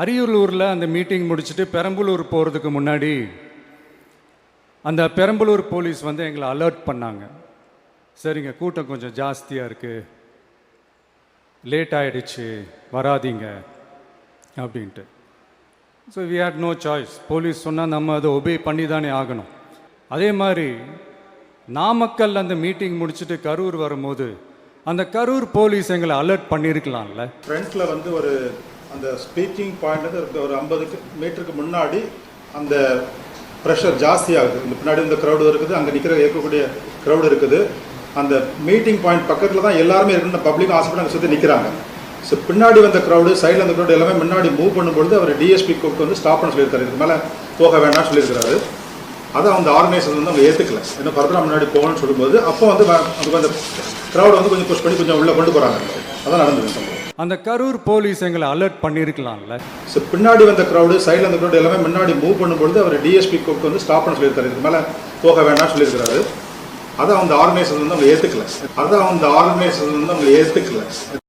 அரியலூரில் அந்த மீட்டிங் முடிச்சுட்டு பெரம்பலூர் போகிறதுக்கு முன்னாடி அந்த பெரம்பலூர் போலீஸ் வந்து எங்களை அலர்ட் பண்ணாங்க. சரிங்க, கூட்டம் கொஞ்சம் ஜாஸ்தியாக இருக்குது, லேட் ஆகிடுச்சு, வராதிங்க அப்படின்ட்டு. So we had no choice. Police சொன்னால் நம்ம அதை ஒபே பண்ணி தானே ஆகணும். அதே மாதிரி நாமக்கல் அந்த மீட்டிங் முடிச்சுட்டு கரூர் வரும்போது அந்த கரூர் போலீஸ் எங்களை அலர்ட் பண்ணியிருக்கலாம்ல. ஃப்ரண்ட்டில் வந்து ஒரு அந்த ஸ்பீக்கிங் பாயிண்ட் ஒரு 50 மீட்டருக்கு முன்னாடி அந்த ப்ரெஷர் ஜாஸ்தியாகுது. இந்த பின்னாடி இந்த க்ரௌடு இருக்குது, அங்கே இருக்கக்கூடிய க்ரௌடு இருக்குது. அந்த மீட்டிங் பாயிண்ட் பக்கத்தில் தான் எல்லாருமே இருக்குன்னு பப்ளிக் ஹாஸ்பிட்டல் அங்கே சுற்றி நிற்கிறாங்க. ஸோ பின்னாடி வந்த க்ரௌடு, சைடில் அந்த க்ரௌடு எல்லாமே முன்னாடி மூவ் பண்ணும்பொழுது அவர் டிஎஸ்பி கூப்பிட்டு வந்து ஸ்டாப் பண்ண சொல்லியிருக்காரு. இதுக்கு மேலே போக வேண்டாம்னு சொல்லியிருக்கிறாரு. அதை அந்த ஆர்கனைசர் வந்து அவங்க ஏற்றுக்கல. ஏன்னா ஃபர்தராக முன்னாடி போகணும்னு சொல்லும்போது அப்போ வந்து அந்த க்ரௌடை வந்து கொஞ்சம் புஷ் பண்ணி கொஞ்சம் உள்ளே கொண்டு போகிறாங்க. அதான் நடந்தது. அந்த கரூர் போலீஸ் எங்களை அலர்ட் பண்ணியிருக்கலாம்ல. ஸோ பின்னாடி வந்த க்ரௌடு, சைடில் அந்த க்ரௌடு எல்லாமே முன்னாடி மூவ் பண்ணும்பொழுது அவர் டிஎஸ்பி கூப்பிட்டு வந்து ஸ்டாப் பண்ண சொல்லியிருக்காரு. இதுக்கு மேலே போக வேண்டாம்னு சொல்லியிருக்கிறாரு. அதை அந்த ஆர்கனைசர் வந்து அவங்க ஏற்றுக்கல.